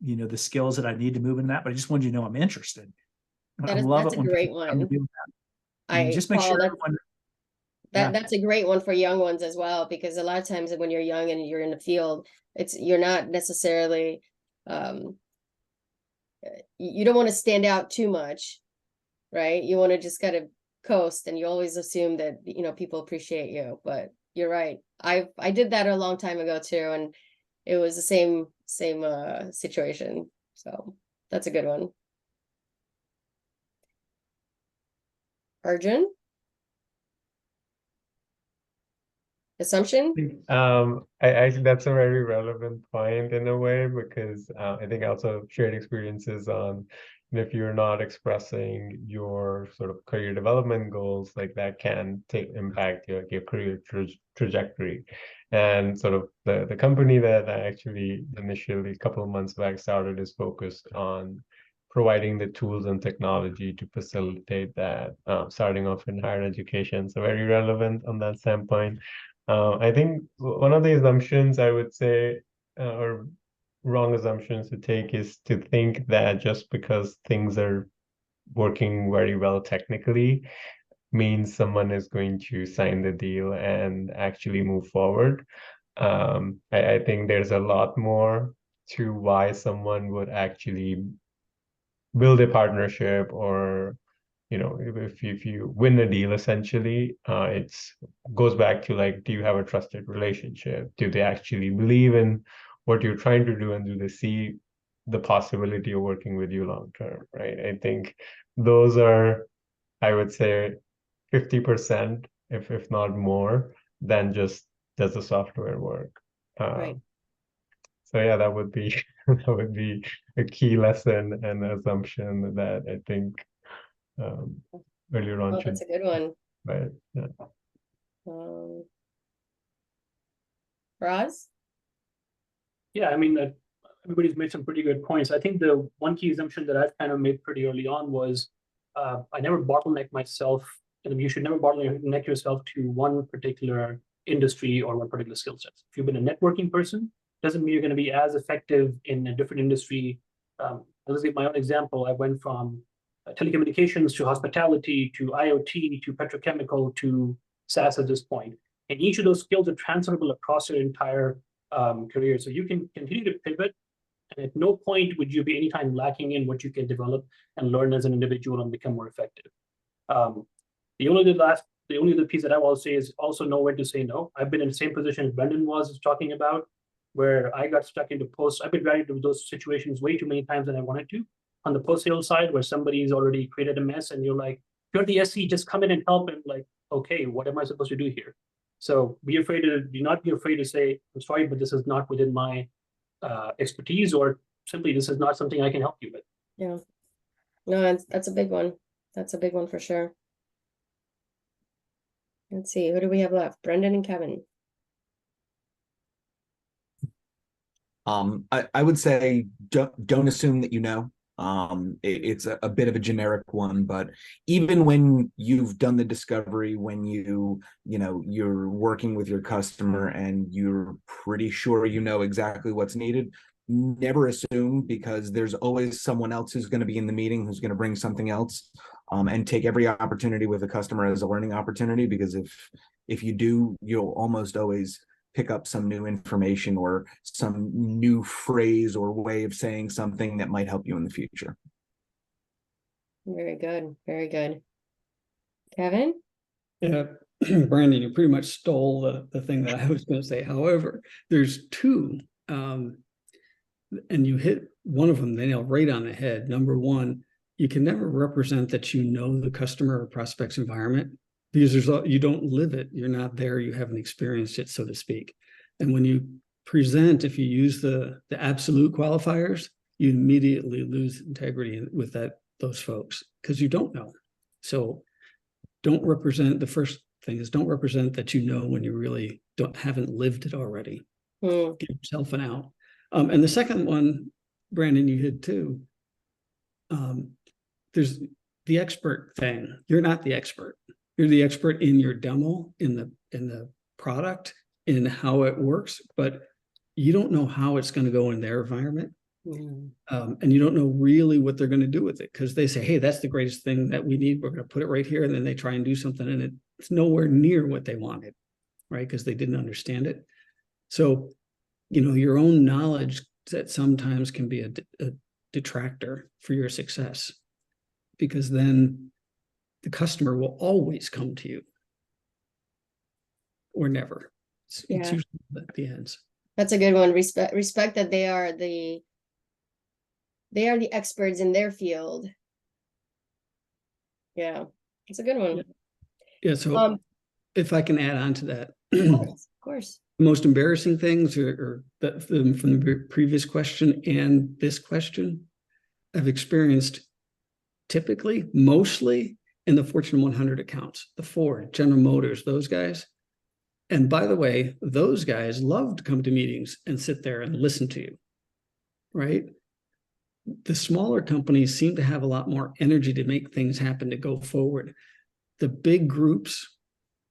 the skills that I need to move in that. But I just wanted you to know I'm interested. That's a great one. Just make sure that's a great one for young ones as well, because a lot of times when you're young and you're in the field, you're not necessarily you don't want to stand out too much, right? You want to just kind of coast, and you always assume that people appreciate you. But you're right. I did that a long time ago too, and it was the same situation. So that's a good one. Arjun? Assumption? I think that's a very relevant point in a way, because I think also shared experiences on if you're not expressing your sort of career development goals, like that can impact your career trajectory. And sort of the company that I actually initially a couple of months back started is focused on providing the tools and technology to facilitate that, starting off in higher education. So very relevant on that standpoint. I think one of the assumptions I would say, or wrong assumptions to take, is to think that just because things are working very well technically means someone is going to sign the deal and actually move forward. I think there's a lot more to why someone would actually build a partnership, or if you win a deal, essentially, it's goes back to, like, do you have a trusted relationship? Do they actually believe in what you're trying to do, and do they see the possibility of working with you long term, right? I think those are, I would say, 50%, if not more, than just does the software work. Right. So yeah, that would be that would be a key lesson and assumption that I think earlier on That's a good one. Right. Yeah. Roz? Yeah, I mean, everybody's made some pretty good points. I think the one key assumption that I've kind of made pretty early on was I never bottleneck myself. And you should never bottleneck yourself to one particular industry or one particular skill set. If you've been a networking person, doesn't mean you're going to be as effective in a different industry. Let's give my own example. I went from telecommunications to hospitality to IoT to petrochemical to SaaS at this point. And each of those skills are transferable across your entire career. So you can continue to pivot, and at no point would you be anytime lacking in what you can develop and learn as an individual and become more effective. The only last The only other piece that I will say is also know when to say no. I've been in the same position as Brendan was talking about, where I got stuck into post. I've been right into those situations way too many times than I wanted to. On the post-sale side, where somebody's already created a mess and you're like, you're the SC, just come in and help. And like, okay, what am I supposed to do here? So do not be afraid to say, I'm sorry, but this is not within my expertise, or simply this is not something I can help you with. Yeah. No, that's a big one. That's a big one for sure. Let's see, who do we have left? Brendan and Kevin. I would say don't assume that you know. It's a bit of a generic one, but even when you've done the discovery, when you're working with your customer and you're pretty sure you know exactly what's needed, never assume, because there's always someone else who's going to be in the meeting who's going to bring something else. And take every opportunity with a customer as a learning opportunity, because if you do, you'll almost always pick up some new information or some new phrase or way of saying something that might help you in the future. Very good. Very good. Kevin? Yeah, Brandon, you pretty much stole the thing that I was going to say. However, there's two, and you hit one of them, the nail right on the head. Number one, you can never represent that you know the customer or prospect's environment, because you don't live it. You're not there. You haven't experienced it, so to speak. And when you present, if you use the absolute qualifiers, you immediately lose integrity with those folks, because you don't know. So don't represent. The first thing is, don't represent that you know when you really haven't lived it already. Give yourself an out. And the second one, Brandon, you hit too. There's the expert thing. You're not the expert. You're the expert in your demo, in the product, in how it works, but you don't know how it's going to go in their environment. And you don't know really what they're going to do with it, because they say, hey, that's the greatest thing that we need. We're going to put it right here. And then they try and do something, and it's nowhere near what they wanted, right? Because they didn't understand it. So, your own knowledge that sometimes can be a detractor for your success, because then the customer will always come to you, or never. It's usually at the ends. That's a good one. Respect that they are the experts in their field. Yeah, it's a good one. Yeah. So if I can add on to that, of course. The most embarrassing things from the previous question and this question, I've experienced typically, mostly in the Fortune 100 accounts, the Ford, General Motors, those guys. And by the way, those guys love to come to meetings and sit there and listen to you, right? The smaller companies seem to have a lot more energy to make things happen, to go forward. The big groups,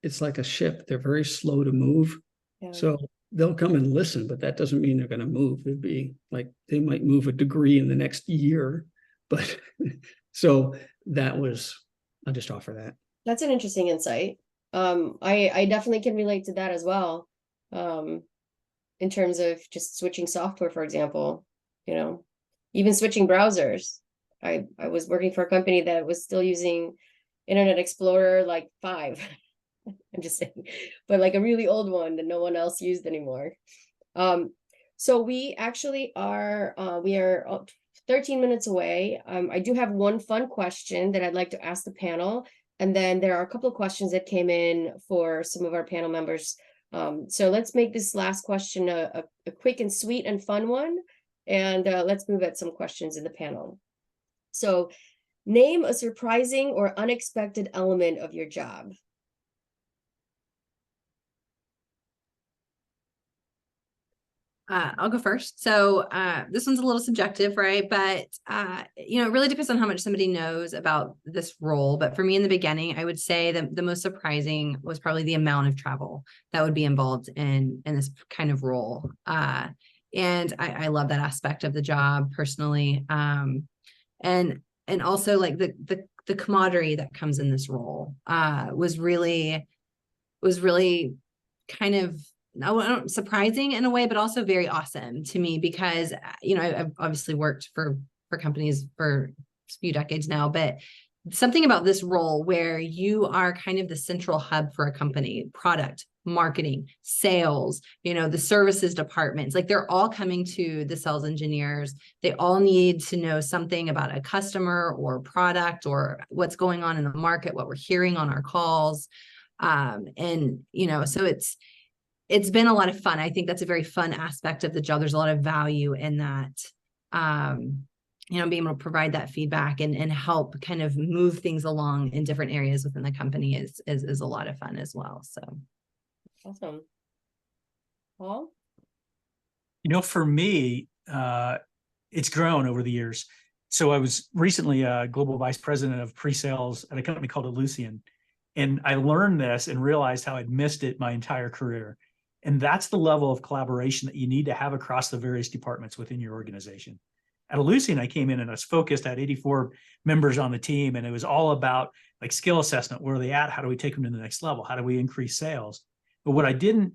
it's like a ship. They're very slow to move. Yeah. So they'll come and listen, but that doesn't mean they're going to move. It'd be like they might move a degree in the next year. But so I'll just offer that. That's an interesting insight. I definitely can relate to that as well. In terms of just switching software, for example, even switching browsers. I was working for a company that was still using Internet Explorer like 5. I'm just saying, but like a really old one that no one else used anymore. So we actually are 13 minutes away. I do have one fun question that I'd like to ask the panel. And then there are a couple of questions that came in for some of our panel members. So let's make this last question a quick and sweet and fun one. And let's move at some questions in the panel. So name a surprising or unexpected element of your job. I'll go first. So this one's a little subjective, right? But, it really depends on how much somebody knows about this role. But for me in the beginning, I would say that the most surprising was probably the amount of travel that would be involved in this kind of role. And I love that aspect of the job personally. And also like the camaraderie that comes in this role was really kind of surprising in a way, but also very awesome to me, because I've obviously worked for companies for a few decades now, but something about this role where you are kind of the central hub for a company, product, marketing, sales, the services departments, like they're all coming to the sales engineers. They all need to know something about a customer or product or what's going on in the market, what we're hearing on our calls. So it's been a lot of fun. I think that's a very fun aspect of the job. There's a lot of value in that. Being able to provide that feedback and help kind of move things along in different areas within the company is a lot of fun as well. So awesome. Paul? For me, it's grown over the years. So I was recently a global vice president of pre-sales at a company called Ellucian. And I learned this and realized how I'd missed it my entire career. And that's the level of collaboration that you need to have across the various departments within your organization. At Ellucian, I came in and I was focused. I had 84 members on the team, and it was all about like skill assessment. Where are they at? How do we take them to the next level? How do we increase sales? But what I didn't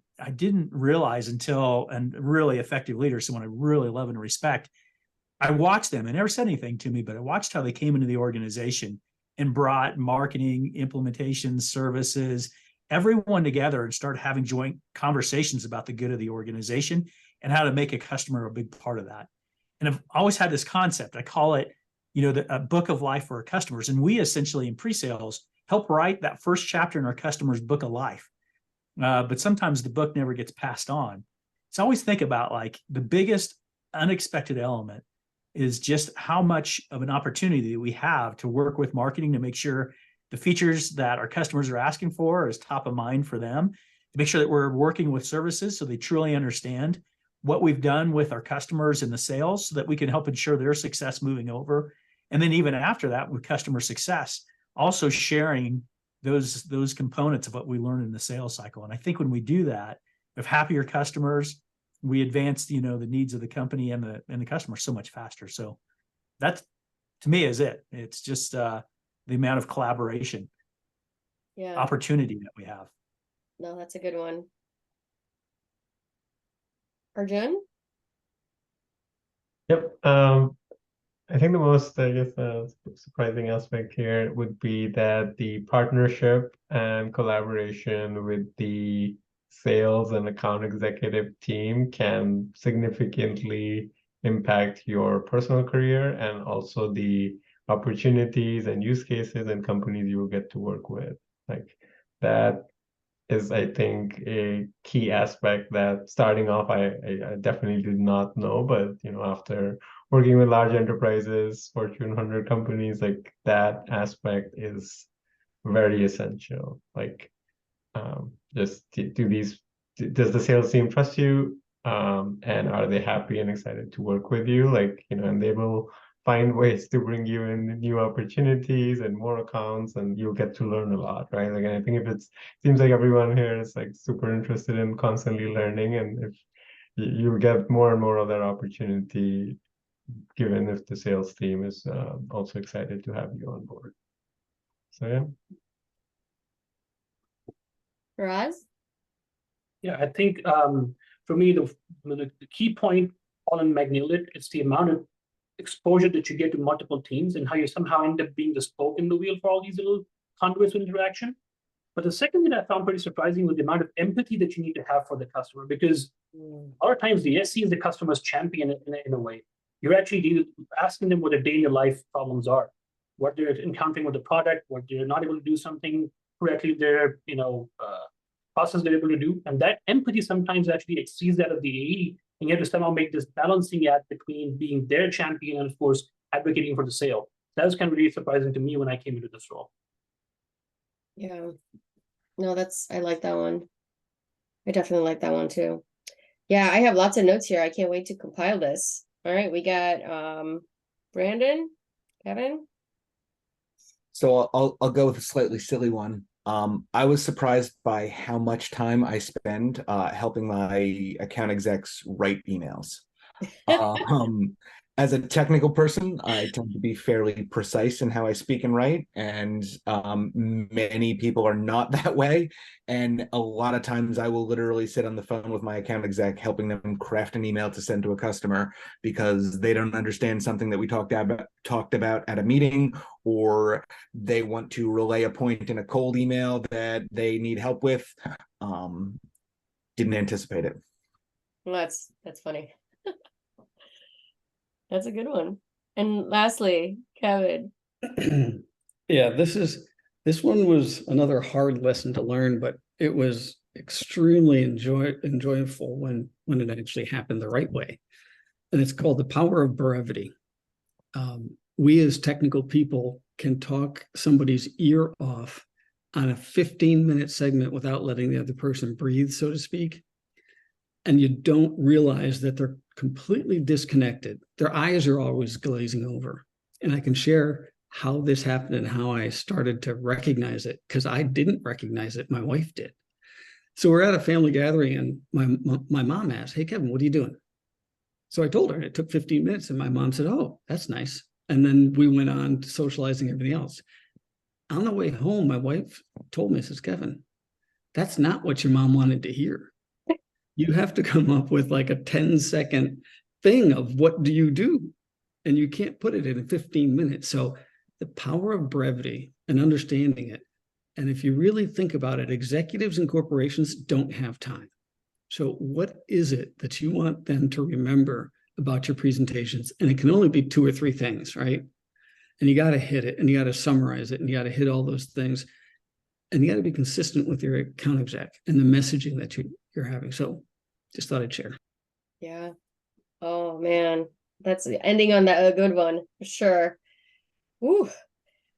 realize until, and really effective leaders, someone I really love and respect, I watched them and never said anything to me, but I watched how they came into the organization and brought marketing, implementation, services, everyone together and started having joint conversations about the good of the organization and how to make a customer a big part of that. And I've always had this concept. I call it, a book of life for our customers. And we essentially in pre-sales help write that first chapter in our customer's book of life. But sometimes the book never gets passed on. So I always think about like the biggest unexpected element is just how much of an opportunity we have to work with marketing to make sure the features that our customers are asking for is top of mind for them, to make sure that we're working with services so they truly understand what we've done with our customers in the sales so that we can help ensure their success moving over. And then even after that with customer success, also sharing those components of what we learned in the sales cycle. And I think when we do that, with happier customers, we advance, the needs of the company and the customer so much faster. So that to me is it. It's just the amount of collaboration, opportunity that we have. No, that's a good one. Arjun? Yep. I think the most, surprising aspect here would be that the partnership and collaboration with the sales and account executive team can significantly impact your personal career and also the opportunities and use cases and companies you will get to work with. Like that is, I think, a key aspect that starting off, I definitely did not know, but after working with large enterprises, Fortune 100 companies, like that aspect is very essential. Like, does the sales team trust you? And are they happy and excited to work with you? Like, and they will find ways to bring you in new opportunities and more accounts, and you'll get to learn a lot, right? Like, and I think if it seems like everyone here is like super interested in constantly learning, and if you get more and more of that opportunity, given if the sales team is also excited to have you on board. So yeah. Faraz? Yeah, I think for me, the key point, Paul and Meg nailed it, it's the amount of exposure that you get to multiple teams and how you somehow end up being the spoke in the wheel for all these little conduits of interaction. But the second thing I found pretty surprising was the amount of empathy that you need to have for the customer, because a lot of times the SC is the customer's champion in a way. You're actually asking them what their daily life problems are, what they're encountering with the product, what they're not able to do something correctly, their process they're able to do. And that empathy sometimes actually exceeds that of the AE. And you have to somehow make this balancing act between being their champion and, of course, advocating for the sale. That was kind of really surprising to me when I came into this role. Yeah. No, I like that one. I definitely like that one too. Yeah, I have lots of notes here. I can't wait to compile this. All right, we got Brandon, Kevin. So I'll go with a slightly silly one. I was surprised by how much time I spend helping my account execs write emails. As a technical person, I tend to be fairly precise in how I speak and write, and many people are not that way. And a lot of times I will literally sit on the phone with my account exec, helping them craft an email to send to a customer because they don't understand something that we talked about at a meeting, or they want to relay a point in a cold email that they need help with. Didn't anticipate it. Well, that's funny. That's a good one. And lastly, Kevin. Yeah, this one was another hard lesson to learn, but it was extremely enjoyable when it actually happened the right way. And it's called the power of brevity. We as technical people can talk somebody's ear off on a 15-minute segment without letting the other person breathe, so to speak. And you don't realize that they're completely disconnected. Their eyes are always glazing over. And I can share how this happened and how I started to recognize it, because I didn't recognize it. My wife did. So we're at a family gathering and my mom asked, "Hey, Kevin, what are you doing?" So I told her, and it took 15 minutes. And my mom said, "Oh, that's nice." And then we went on to socializing everything else. On the way home, my wife told me, says, "Kevin, that's not what your mom wanted to hear. You have to come up with like a 10-second thing of what do you do? And you can't put it in 15 minutes. So the power of brevity and understanding it. And if you really think about it, executives and corporations don't have time. So what is it that you want them to remember about your presentations? And it can only be 2 or 3 things, right? And you got to hit it, and you got to summarize it, and you got to hit all those things. And you got to be consistent with your account exec and the messaging that you're having. So just thought I'd share. Yeah. Oh man, that's ending on that a good one for sure. Woo.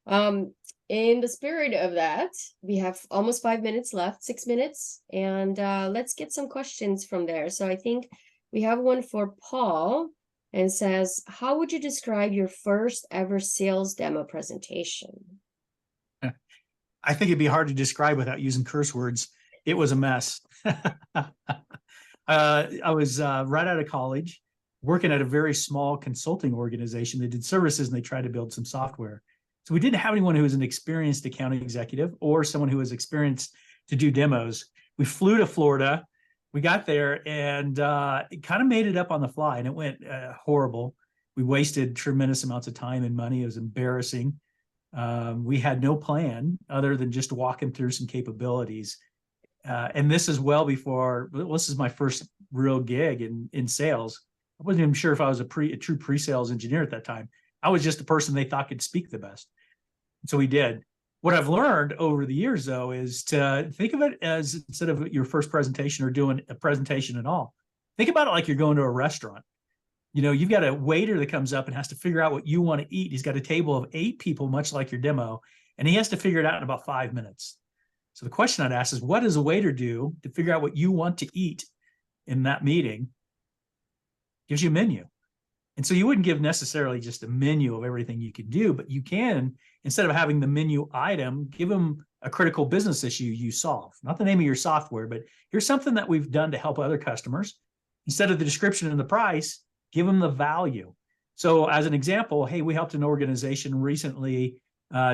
In the spirit of that, we have almost 5 minutes left, 6 minutes, and let's get some questions from there. So I think we have one for Paul, and says, "How would you describe your first ever sales demo presentation?" I think it'd be hard to describe without using curse words. It was a mess. I was right out of college, working at a very small consulting organization. They did services and they tried to build some software. So we didn't have anyone who was an experienced account executive or someone who was experienced to do demos. We flew to Florida. We got there and it kind of made it up on the fly, and it went horrible. We wasted tremendous amounts of time and money. It was embarrassing. We had no plan other than just walking through some capabilities. And this is well before, this is my first real gig in sales. I wasn't even sure if I was a true pre-sales engineer at that time. I was just the person they thought could speak the best. So we did. What I've learned over the years, though, is to think of it as, instead of your first presentation or doing a presentation at all, think about it like you're going to a restaurant. You know, you've got a waiter that comes up and has to figure out what you want to eat. He's got a table of 8 people, much like your demo, and he has to figure it out in about 5 minutes. So the question I'd ask is, what does a waiter do to figure out what you want to eat in that meeting? Gives you a menu. And so you wouldn't give necessarily just a menu of everything you could do, but you can, instead of having the menu item, give them a critical business issue you solve. Not the name of your software, but here's something that we've done to help other customers. Instead of the description and the price, give them the value. So as an example, hey, we helped an organization recently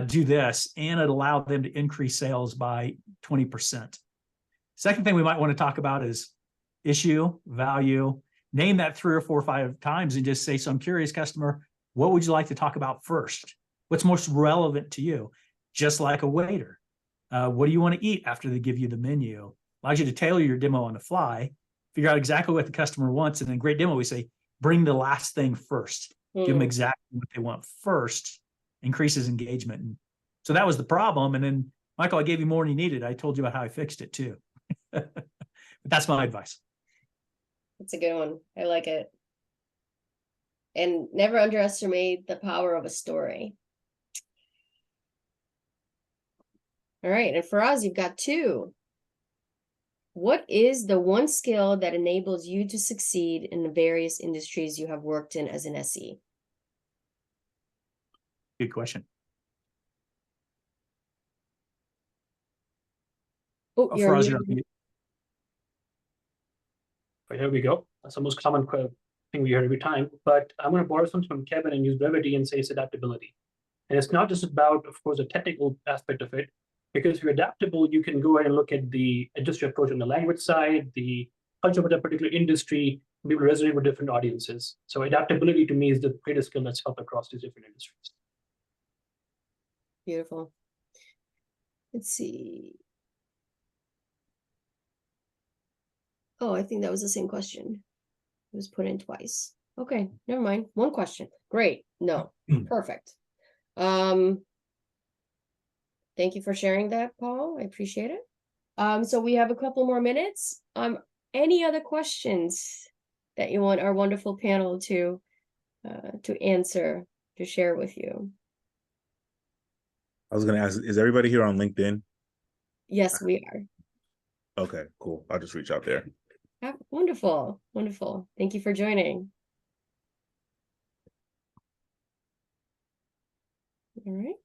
do this, and it allowed them to increase sales by 20%. Second thing we might want to talk about is issue, value. Name that 3 or 4 or 5 times and just say, so I'm curious, customer, what would you like to talk about first? What's most relevant to you? Just like a waiter. What do you want to eat after they give you the menu? Allows you to tailor your demo on the fly, figure out exactly what the customer wants. And in great demo, we say, bring the last thing first. Give them exactly what they want first. Increases engagement. And so that was the problem. And then, Michael, I gave you more than you needed. I told you about how I fixed it too. But that's my advice. That's a good one. I like it. And never underestimate the power of a story. All right. And for us, you've got 2. What is the one skill that enables you to succeed in the various industries you have worked in as an SE? Good question. Oh, you're For us, muted. But here we go. That's the most common thing we hear every time, but I'm going to borrow something from Kevin and use brevity and say it's adaptability. And it's not just about, of course, the technical aspect of it, because if you're adaptable, you can go ahead and look at the industry approach on the language side, the culture of a particular industry, be able to resonate with different audiences. So adaptability to me is the greatest skill that's helped across these different industries. Beautiful. Let's see. Oh, I think that was the same question. It was put in twice. Okay, never mind. One question. Great. No, perfect. Thank you for sharing that, Paul. I appreciate it. So we have a couple more minutes. Any other questions that you want our wonderful panel to answer, to share with you? I was going to ask, is everybody here on LinkedIn? Yes, we are. Okay, cool. I'll just reach out there. Yeah, wonderful, wonderful. Thank you for joining. All right.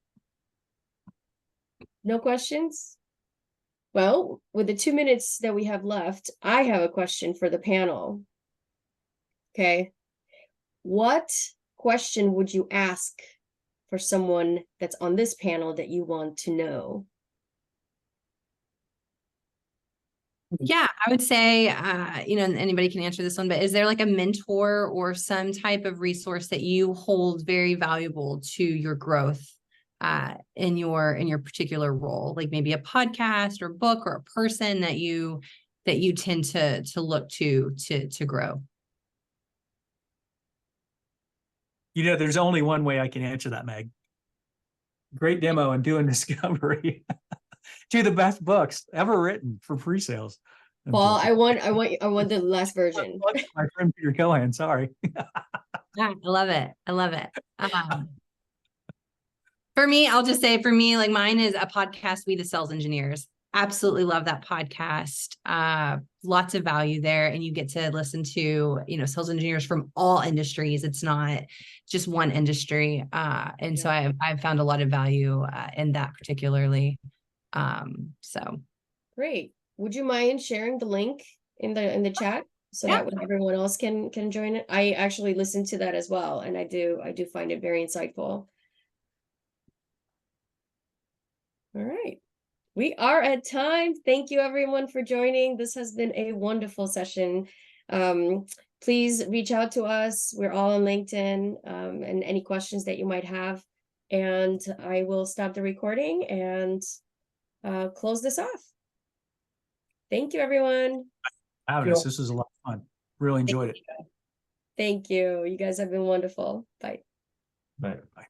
No questions? Well, with the 2 minutes that we have left, I have a question for the panel. Okay. What question would you ask for someone that's on this panel that you want to know? Yeah, I would say, and anybody can answer this one, but is there like a mentor or some type of resource that you hold very valuable to your growth in your particular role? Like maybe a podcast or book or a person that you tend to look to grow? There's only one way I can answer that, Meg. Great demo and doing discovery. Two of the best books ever written for pre-sales. Paul, I want the last version. My friend Peter Cohan, sorry. Yeah, I love it. I love it. For me, I'll just say like mine is a podcast, We the Sales Engineers. Absolutely love that podcast. Lots of value there. And you get to listen to, sales engineers from all industries. It's not just one industry. And so I've found a lot of value in that particularly. So Great. Would you mind sharing the link in the chat so that way everyone else can join it? I actually listened to that as well, and I do find it very insightful. All right. We are at time. Thank you everyone for joining. This has been a wonderful session. Please reach out to us. We're all on LinkedIn, and any questions that you might have. And I will stop the recording and close this off. Thank you, everyone. This was a lot of fun. Really enjoyed it. Thank you. You guys have been wonderful. Bye. Bye. Bye.